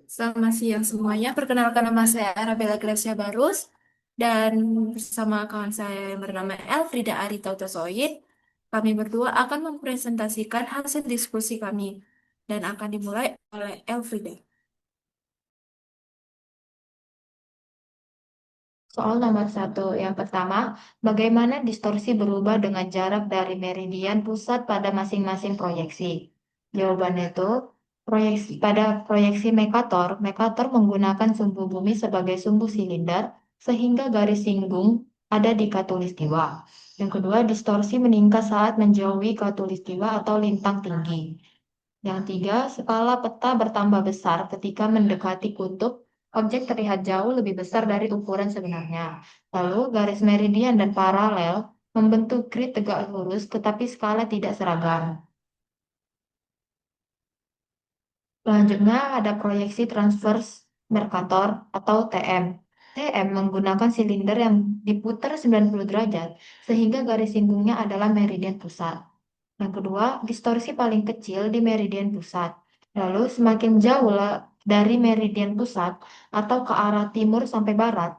Selamat siang semuanya. Perkenalkan nama saya Arabella Gracia Barus dan bersama kawan saya yang bernama Elfrida Arita Utasoid, kami berdua akan mempresentasikan hasil diskusi kami dan akan dimulai oleh Elfrida. Soal nomor satu, yang pertama, bagaimana distorsi berubah dengan jarak dari meridian pusat pada masing-masing proyeksi? Jawabannya itu, pada proyeksi Mekator, Mekator menggunakan sumbu bumi sebagai sumbu silinder, sehingga garis singgung ada di khatulistiwa. Yang kedua, distorsi meningkat saat menjauhi khatulistiwa atau lintang tinggi. Yang tiga, skala peta bertambah besar ketika mendekati kutub, objek terlihat jauh lebih besar dari ukuran sebenarnya. Lalu, garis meridian dan paralel membentuk grid tegak lurus, tetapi skala tidak seragam. Selanjutnya, ada proyeksi transverse Mercator atau TM. TM menggunakan silinder yang diputar 90 derajat, sehingga garis singgungnya adalah meridian pusat. Yang kedua, distorsi paling kecil di meridian pusat. Lalu semakin jauh dari meridian pusat atau ke arah timur sampai barat,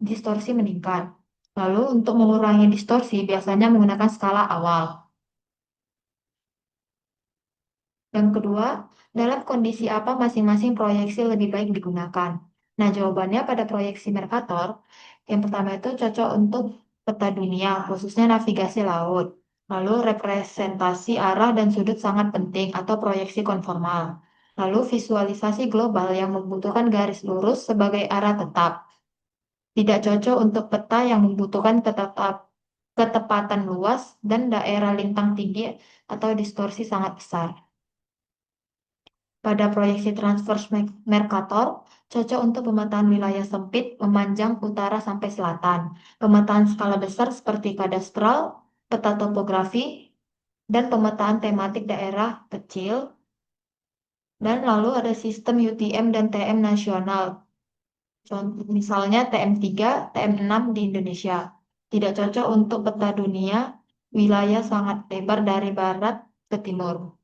distorsi meningkat. Lalu untuk mengurangi distorsi biasanya menggunakan skala awal. Yang kedua, dalam kondisi apa masing-masing proyeksi lebih baik digunakan? Nah, jawabannya pada proyeksi Mercator, yang pertama itu cocok untuk peta dunia, khususnya navigasi laut. Lalu representasi arah dan sudut sangat penting atau proyeksi konformal. Lalu visualisasi global yang membutuhkan garis lurus sebagai arah tetap. Tidak cocok untuk peta yang membutuhkan ketepatan luas dan daerah lintang tinggi atau distorsi sangat besar. Pada proyeksi transverse Mercator, cocok untuk pemetaan wilayah sempit memanjang utara sampai selatan, pemetaan skala besar seperti kadastral, peta topografi, dan pemetaan tematik daerah kecil, dan lalu ada sistem UTM dan TM nasional, contoh misalnya TM3, TM6 di Indonesia. Tidak cocok untuk peta dunia, wilayah sangat lebar dari barat ke timur.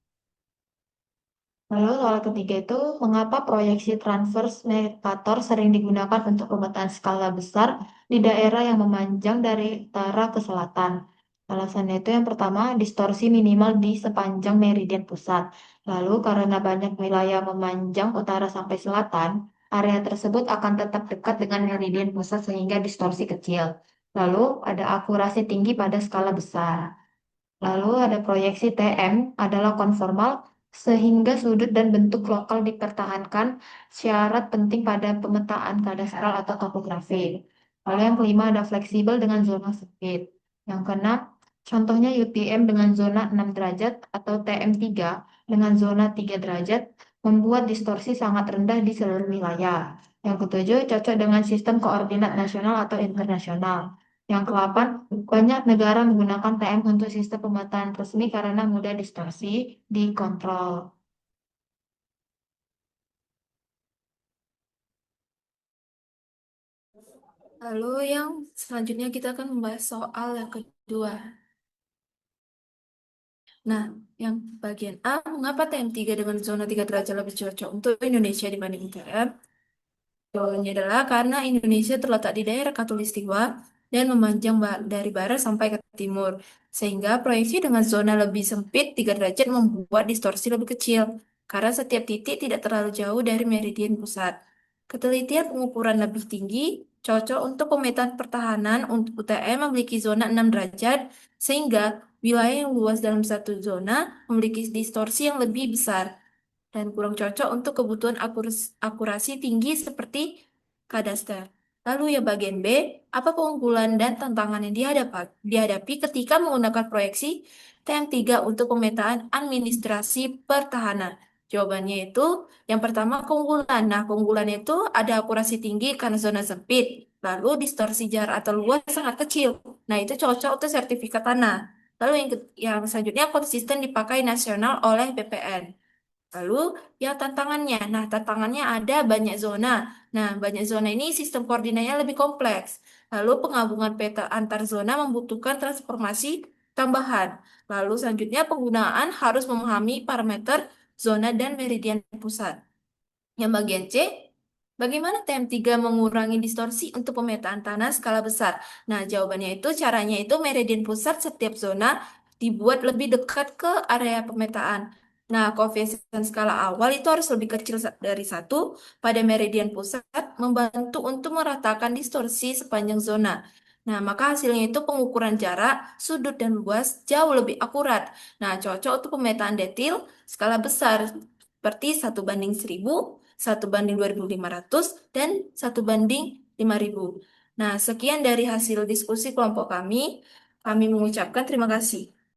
Lalu soal ketiga itu, mengapa proyeksi transverse Mercator sering digunakan untuk pemetaan skala besar di daerah yang memanjang dari utara ke selatan? Alasannya itu yang pertama, distorsi minimal di sepanjang meridian pusat. Lalu karena banyak wilayah memanjang utara sampai selatan, area tersebut akan tetap dekat dengan meridian pusat sehingga distorsi kecil. Lalu ada akurasi tinggi pada skala besar. Lalu ada proyeksi TM adalah konformal sehingga sudut dan bentuk lokal dipertahankan, syarat penting pada pemetaan kadastral atau topografi. Lalu yang kelima ada fleksibel dengan zona sempit. Yang keenam, contohnya UTM dengan zona 6 derajat atau TM3 dengan zona 3 derajat membuat distorsi sangat rendah di seluruh wilayah. Yang ketujuh, cocok dengan sistem koordinat nasional atau internasional. Yang ke-8, banyak negara menggunakan TM untuk sistem pemetaan resmi karena mudah distorsi dikontrol. Lalu yang selanjutnya kita akan membahas soal yang kedua. Nah, yang bagian A, mengapa TM3 dengan zona 3 derajat lebih cocok untuk Indonesia dibanding TM? Jawabannya adalah karena Indonesia terletak di daerah Katulistiwa dan memanjang dari barat sampai ke timur, sehingga proyeksi dengan zona lebih sempit 3 derajat membuat distorsi lebih kecil, karena setiap titik tidak terlalu jauh dari meridian pusat. Ketelitian pengukuran lebih tinggi cocok untuk pemetaan pertahanan untuk UTM memiliki zona 6 derajat, sehingga wilayah yang luas dalam satu zona memiliki distorsi yang lebih besar dan kurang cocok untuk kebutuhan akurasi tinggi seperti kadaster. Lalu ya bagian B, apa keunggulan dan tantangan yang dihadapi ketika menggunakan proyeksi TM3 untuk pemetaan administrasi pertahanan? Jawabannya itu, yang pertama keunggulan. Nah, keunggulannya itu ada akurasi tinggi karena zona sempit. Lalu distorsi jarak atau luas sangat kecil. Nah, itu cocok untuk sertifikat tanah. Lalu yang selanjutnya konsisten dipakai nasional oleh BPN. Lalu ya tantangannya. Nah, tantangannya ada banyak zona. Nah, banyak zona ini sistem koordinatnya lebih kompleks. Lalu penggabungan peta antar zona membutuhkan transformasi tambahan. Lalu selanjutnya penggunaan harus memahami parameter zona dan meridian pusat. Yang bagian C, bagaimana TM3 mengurangi distorsi untuk pemetaan tanah skala besar? Nah, jawabannya itu caranya itu meridian pusat setiap zona dibuat lebih dekat ke area pemetaan. Nah, koefisien skala awal itu harus lebih kecil dari satu pada meridian pusat, membantu untuk meratakan distorsi sepanjang zona. Nah, maka hasilnya itu pengukuran jarak, sudut, dan luas jauh lebih akurat. Nah, cocok untuk pemetaan detil skala besar, seperti 1:1000, 1:2500, dan 1:5000. Nah, sekian dari hasil diskusi kelompok kami. Kami mengucapkan terima kasih.